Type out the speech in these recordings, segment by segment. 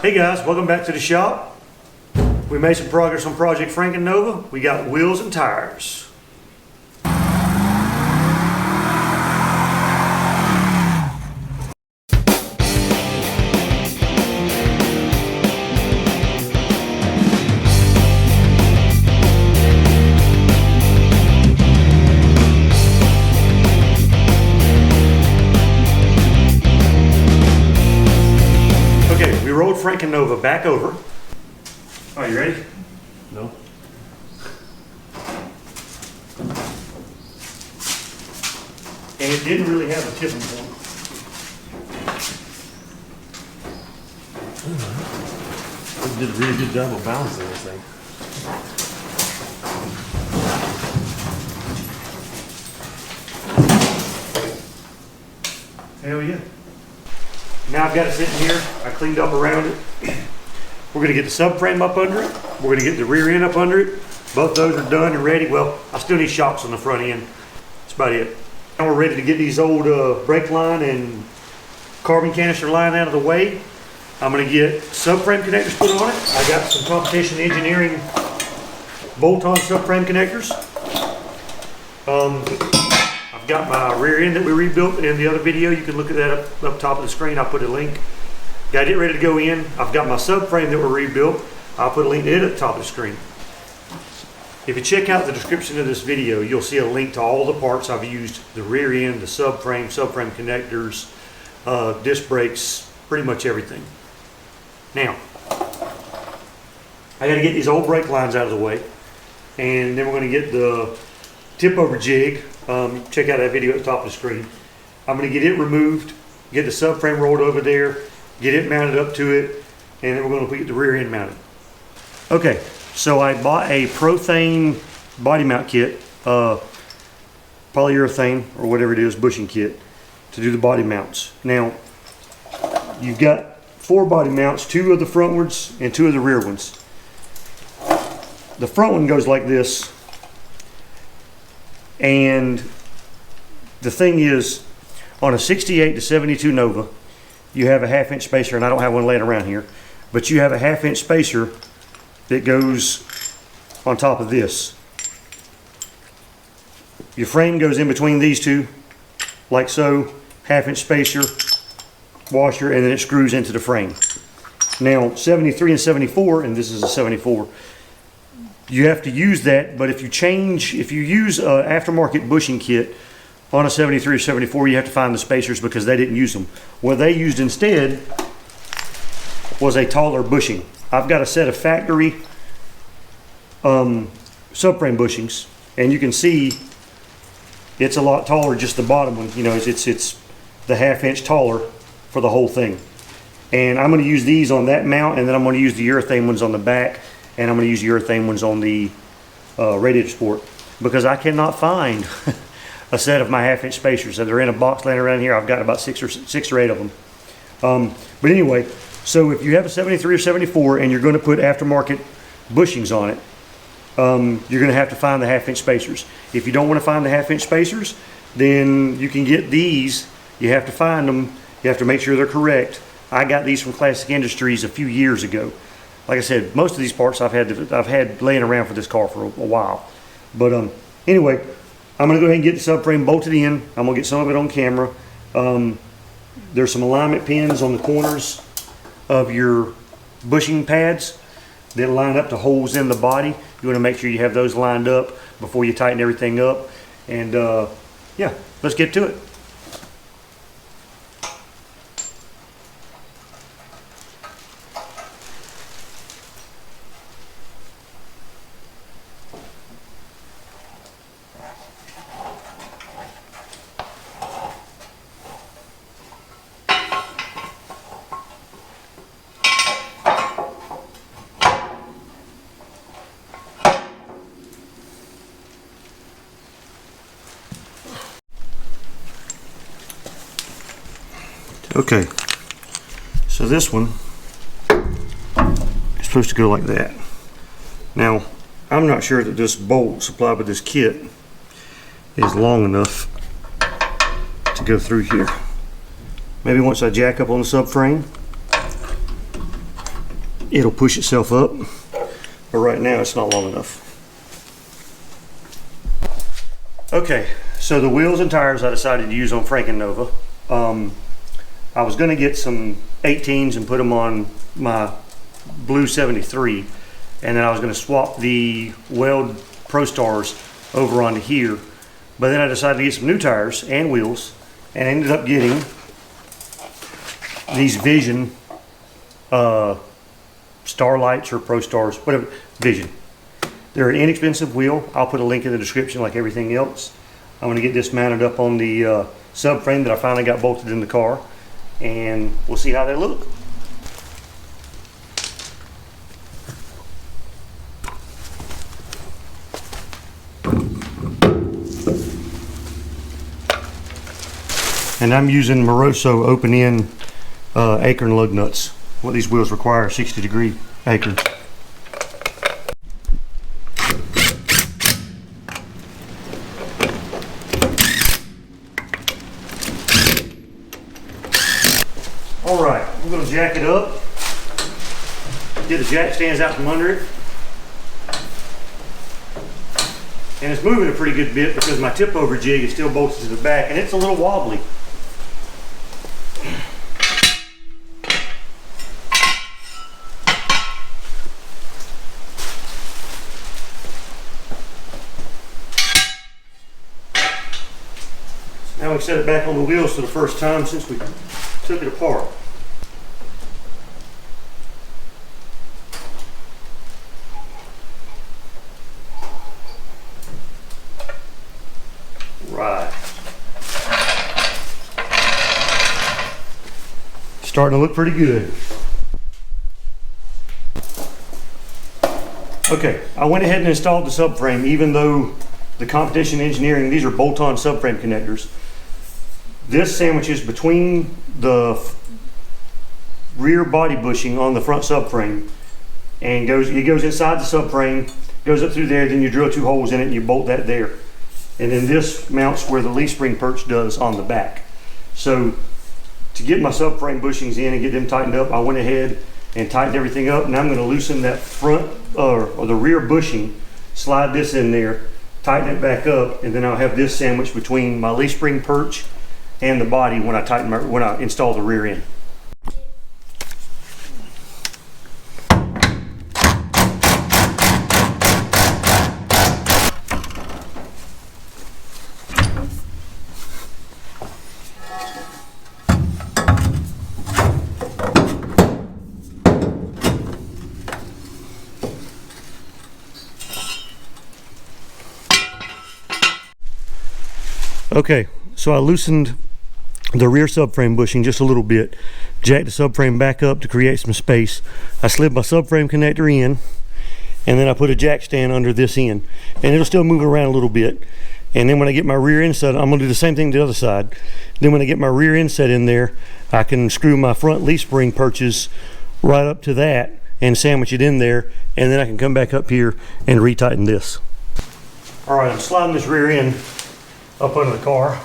Hey guys, welcome back to the shop. We made some progress on Project Franken Nova. We got wheels and tires. Okay, we rolled Franken Nova back over. Are you ready? No. And it didn't really have a tipping point. We did a really good job of balancing this thing. Hell yeah. Now I've got it sitting here. I cleaned up around it. We're going to get the subframe up under it. We're going to get the rear end up under it. Both those are done and ready. Well, I still need shocks on the front end. That's about it. Now we're ready to get these old brake line and carbon canister line out of the way. I'm going to get subframe connectors put on it. I got some Competition Engineering bolt-on subframe connectors. I've got my rear end that we rebuilt in the other video. You can look at that up top of the screen. I'll put a link. Got it ready to go in. I've got my subframe that we rebuilt. I'll put a link to it at the top of the screen. If you check out the description of this video, you'll see a link to all the parts I've used. The rear end, the subframe connectors, disc brakes, pretty much everything. Now, I got to get these old brake lines out of the way. And then we're going to get the tip over jig. Check out that video at the top of the screen. I'm going to get it removed, get the subframe rolled over there, get it mounted up to it, and then we're going to get the rear end mounted. Okay, so I bought a Prothane body mount kit, polyurethane or whatever it is, bushing kit, to do the body mounts. Now, you've got 4 body mounts, 2 of the frontwards and 2 of the rear ones. The front one goes like this, and the thing is, on a 68 to 72 Nova, you have a 1/2 inch spacer, and I don't have one laying around here, but you have a 1/2 inch spacer that goes on top of this. Your frame goes in between these two, like so, 1/2 inch spacer, washer, and then it screws into the frame. Now, 73 and 74, and this is a 74, you have to use that, but if you use an aftermarket bushing kit on a 73 or 74, you have to find the spacers because they didn't use them. What they used instead was a taller bushing. I've got a set of factory subframe bushings, and you can see it's a lot taller, just the bottom one. You know, it's the 1/2 inch taller for the whole thing. And I'm going to use these on that mount, and then I'm going to use the urethane ones on the back, and I'm going to use the urethane ones on the radiator support, because I cannot find a set of my 1/2 inch spacers. So they're in a box laying around here. I've got about six or eight of them. But anyway, so if you have a 73 or 74 and you're going to put aftermarket bushings on it, you're going to have to find the 1/2 inch spacers. If you don't want to find the 1/2 inch spacers, then you can get these. You have to find them. You have to make sure they're correct. I got these from Classic Industries a few years ago. Like I said, most of these parts I've had laying around for this car for a while. But anyway, I'm going to go ahead and get the subframe bolted in. I'm going to get some of it on camera. There's some alignment pins on the corners of your bushing pads that line up to holes in the body. You want to make sure you have those lined up before you tighten everything up. And yeah, let's get to it. Okay, so this one is supposed to go like that. Now, I'm not sure that this bolt supplied with this kit is long enough to go through here. Maybe once I jack up on the subframe, it'll push itself up. But right now it's not long enough. Okay, so the wheels and tires I decided to use on Franken Nova. I was going to get some 18s and put them on my blue 73, and then I was going to swap the Weld Pro Stars over onto here. But then I decided to get some new tires and wheels, and ended up getting these Vision Starlights or Pro Stars, whatever, Vision. They're an inexpensive wheel. I'll put a link in the description like everything else. I'm going to get this mounted up on the subframe that I finally got bolted in the car, and we'll see how they look. And I'm using Moroso open-end acorn lug nuts. What these wheels require, 60-degree acorns. All right, we're going to jack it up. Get the jack stands out from under it. And it's moving a pretty good bit because my tip over jig is still bolted to the back, and it's a little wobbly. Now we set it back on the wheels for the first time since we took it apart. Right. Starting to look pretty good. Okay, I went ahead and installed the subframe, even though the competition engineering, these are bolt-on subframe connectors. This sandwiches between the rear body bushing on the front subframe, and it goes inside the subframe, goes up through there, then you drill 2 holes in it and you bolt that there. And then this mounts where the leaf spring perch does on the back. So to get my subframe bushings in and get them tightened up, I went ahead and tightened everything up. Now I'm going to loosen that front or the rear bushing, slide this in there, tighten it back up, and then I'll have this sandwiched between my leaf spring perch and the body when I install the rear end. Okay, so I loosened the rear subframe bushing just a little bit, jacked the subframe back up to create some space. I slid my subframe connector in, and then I put a jack stand under this end, and it'll still move around a little bit. And then when I get my rear end set, I'm going to do the same thing to the other side. Then when I get my rear end set in there, I can screw my front leaf spring perches right up to that and sandwich it in there, and then I can come back up here and retighten this. All right, I'm sliding this rear end up under the car.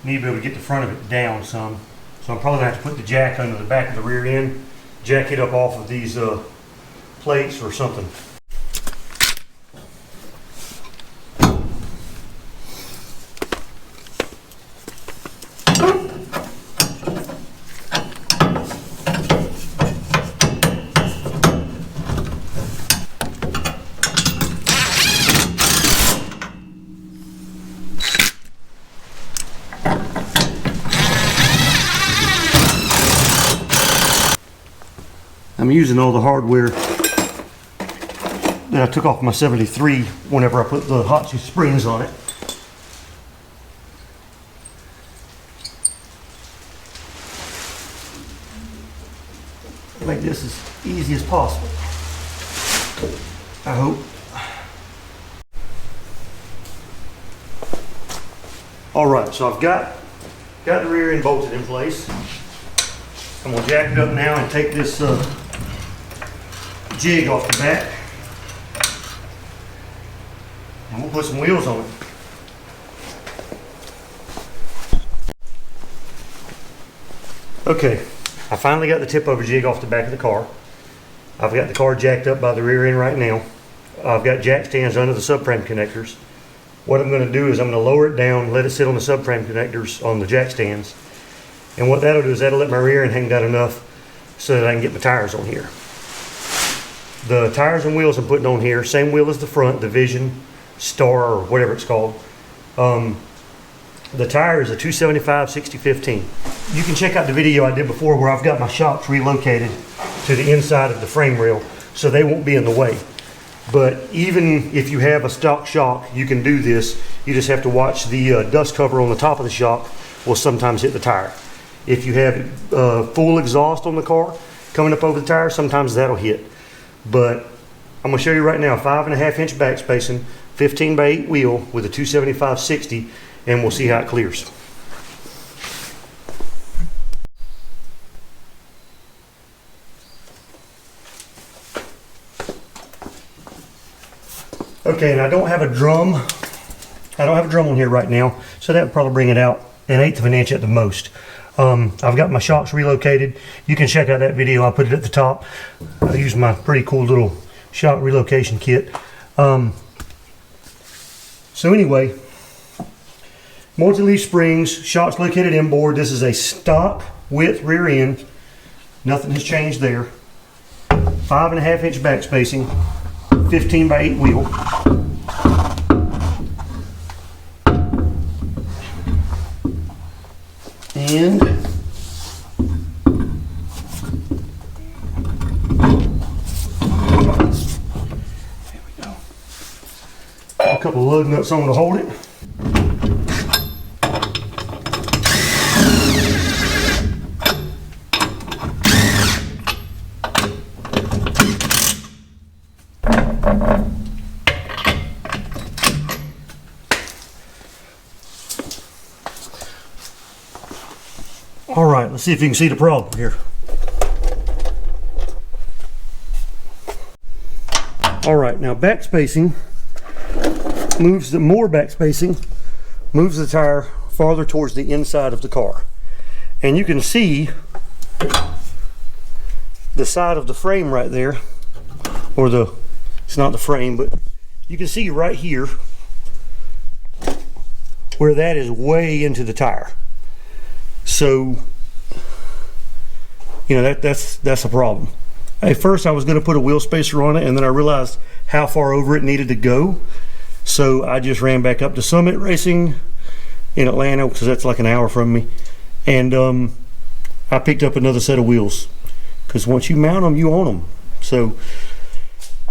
Need to be able to get the front of it down some. So I'm probably going to have to put the jack under the back of the rear end, jack it up off of these plates or something. I'm using all the hardware that I took off my 73 whenever I put the hot springs on it. Make this as easy as possible, I hope. All right, so I've got got the rear end bolted in place. I'm gonna jack it up now and take this jig off the back. And we'll put some wheels on it. Okay, I finally got the tip over jig off the back of the car. I've got the car jacked up by the rear end right now. I've got jack stands under the subframe connectors. What I'm going to do is I'm going to lower it down, let it sit on the subframe connectors on the jack stands. And what that'll do is that'll let my rear end hang down enough so that I can get my tires on here. The tires and wheels I'm putting on here, same wheel as the front, the Vision, Star, or whatever it's called. The tire is a 275 60/15. You can check out the video I did before where I've got my shocks relocated to the inside of the frame rail so they won't be in the way. But even if you have a stock shock, you can do this. You just have to watch the dust cover on the top of the shock will sometimes hit the tire. If you have full exhaust on the car coming up over the tire, sometimes that'll hit. But I'm gonna show you right now, 5.5 inch back spacing, 15 by 8 wheel with a 275 60, and we'll see how it clears. Okay, and I don't have a drum. I don't have a drum on here right now, so that would probably bring it out 1/8 of an inch at the most. I've got my shocks relocated. You can check out that video. I'll put it at the top. I use my pretty cool little shock relocation kit. So anyway, multi-leaf springs, shocks located inboard. This is a stock width rear end. Nothing has changed there. 5.5 inch back spacing, 15 by 8 wheel. And there we go. A couple of lug nuts on to hold it. All right, let's see if you can see the problem here. All right, now back spacing moves the more back spacing moves the tire farther towards the inside of the car. And you can see the side of the frame right there, or it's not the frame, but you can see right here where that is way into the tire. So, you know, that's a problem. At first I was going to put a wheel spacer on it, and then I realized how far over it needed to go. So I just ran back up to Summit Racing in Atlanta, because that's like an hour from me. And I picked up another set of wheels, because once you mount them, you own them. So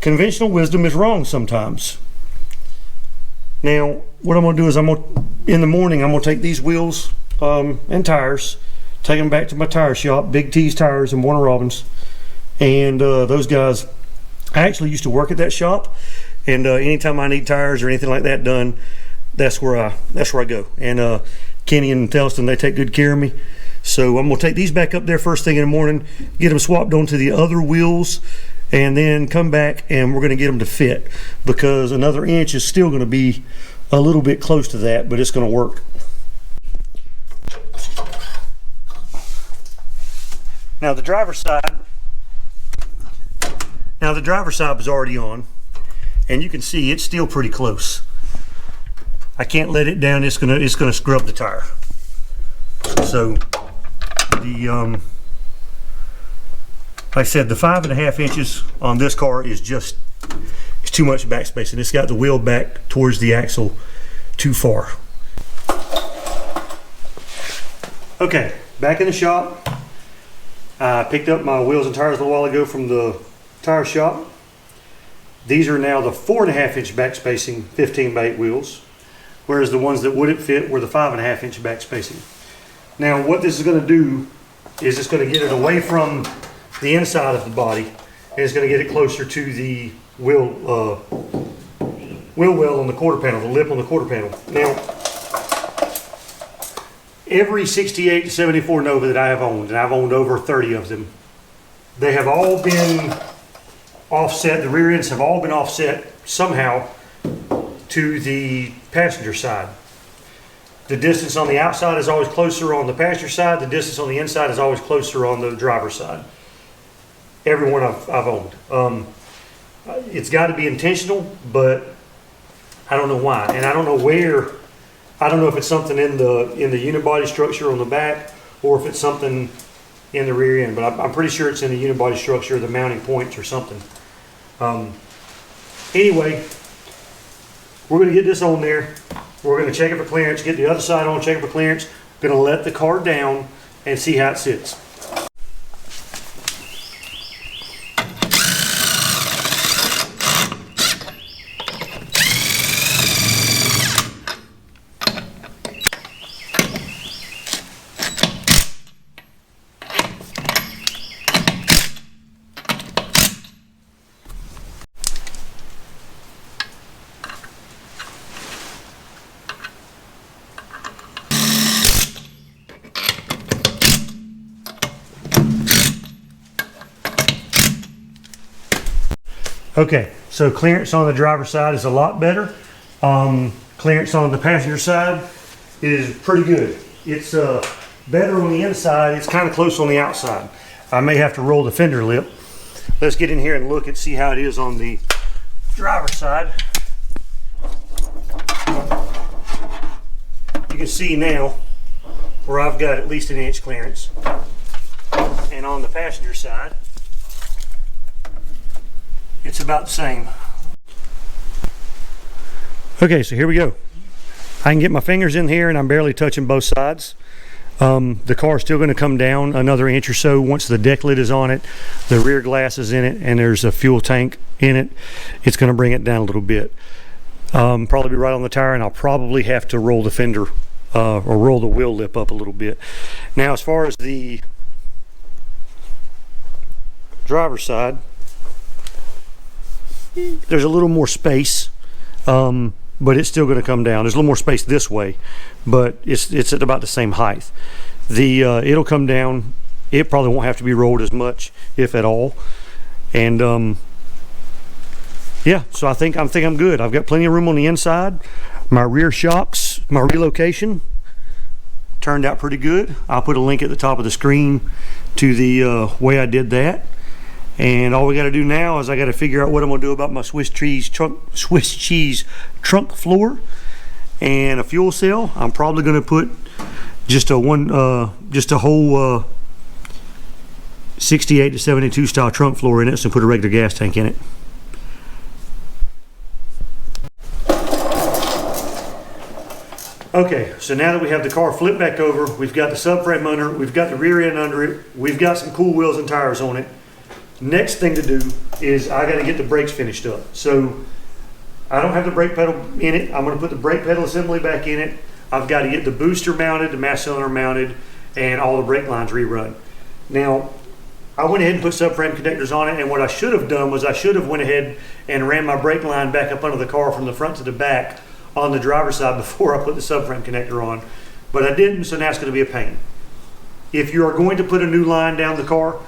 conventional wisdom is wrong sometimes. Now, what I'm going to do is in the morning, I'm going to take these wheels and tires, take them back to my tire shop, Big T's Tires in Warner Robins. And those guys, I actually used to work at that shop, and anytime I need tires or anything like that done, that's where I go. And Kenny and Telston, they take good care of me. So I'm gonna take these back up there first thing in the morning, get them swapped onto the other wheels, and then come back and we're gonna get them to fit, because another inch is still gonna be a little bit close to that, but it's gonna work. Now the driver's side was already on, and you can see it's still pretty close. I can't let it down, it's gonna scrub the tire. So like I said, the 5.5 inches on this car is it's too much back space, and it's got the wheel back towards the axle too far. Okay, back in the shop. I picked up my wheels and tires a little while ago from the tire shop. These are now the 4.5 inch back spacing 15 by 8 wheels, whereas the ones that wouldn't fit were the 5.5 inch back spacing. Now what this is going to do is it's going to get it away from the inside of the body, and it's going to get it closer to the wheel well on the quarter panel, the lip on the quarter panel. Now, every 68 to 74 Nova that I have owned, and I've owned over 30 of them, they have all been offset, the rear ends have all been offset somehow to the passenger side. The distance on the outside is always closer on the passenger side, the distance on the inside is always closer on the driver's side. Every one I've owned. It's got to be intentional, but I don't know why, and I don't know where. I don't know if it's something in the unibody structure on the back, or if it's something in the rear end. But I'm pretty sure it's in the unibody structure, the mounting points or something. Anyway, we're going to get this on there. We're going to check it for clearance. Get the other side on, check it for clearance. Going to let the car down and see how it sits. Okay, so clearance on the driver's side is a lot better. Clearance on the passenger side is pretty good. It's better on the inside. It's kind of close on the outside. I may have to roll the fender lip. Let's get in here and look and see how it is on the driver's side. You can see now where I've got at least 1-inch clearance. And on the passenger side, it's about the same. Okay, so here we go. I can get my fingers in here and I'm barely touching both sides. The car's still going to come down another inch or so once the deck lid is on it, the rear glass is in it, and there's a fuel tank in it. It's going to bring it down a little bit. Probably be right on the tire, and I'll probably have to roll the fender or roll the wheel lip up a little bit. Now, as far as the driver's side, there's a little more space, but it's still going to come down. There's a little more space this way, but it's at about the same height. It'll come down. It probably won't have to be rolled as much, if at all. And yeah, so I think I'm good. I've got plenty of room on the inside. My rear shocks, my relocation turned out pretty good. I'll put a link at the top of the screen to the way I did that. And all we got to do now is I got to figure out what I'm going to do about my Swiss cheese trunk floor and a fuel cell. I'm probably going to put just a whole 68 to 72 style trunk floor in it, and put a regular gas tank in it. Okay, so now that we have the car flipped back over, we've got the subframe under it, we've got the rear end under it, we've got some cool wheels and tires on it. Next thing to do is I got to get the brakes finished up. So I don't have the brake pedal in it. I'm going to put the brake pedal assembly back in it. I've got to get the booster mounted, the mass cylinder mounted, and all the brake lines rerun. Now, I went ahead and put subframe connectors on it, and what I should have done was I should have went ahead and ran my brake line back up under the car from the front to the back on the driver's side before I put the subframe connector on. But I didn't, so now it's going to be a pain. If you are going to put a new line down the car,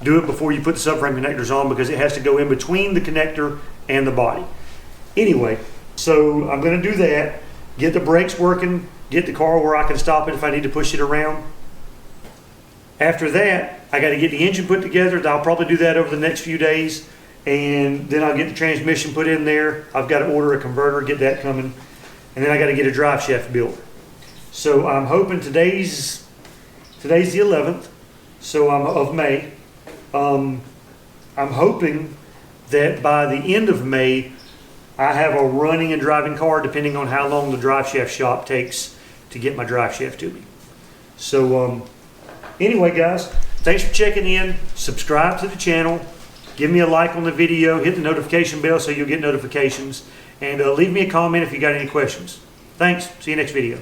do it before you put the subframe connectors on, because it has to go in between the connector and the body. Anyway, so I'm going to do that, get the brakes working, get the car where I can stop it if I need to push it around. After that, I got to get the engine put together. I'll probably do that over the next few days, and then I'll get the transmission put in there. I've got to order a converter, get that coming, and then I got to get a drive shaft built. So I'm hoping today's the 11th, so of May. I'm hoping that by the end of May, I have a running and driving car, depending on how long the drive shaft shop takes to get my drive shaft to me. So anyway, guys, thanks for checking in. Subscribe to the channel. Give me a like on the video. Hit the notification bell so you'll get notifications. And leave me a comment if you got any questions. Thanks. See you next video.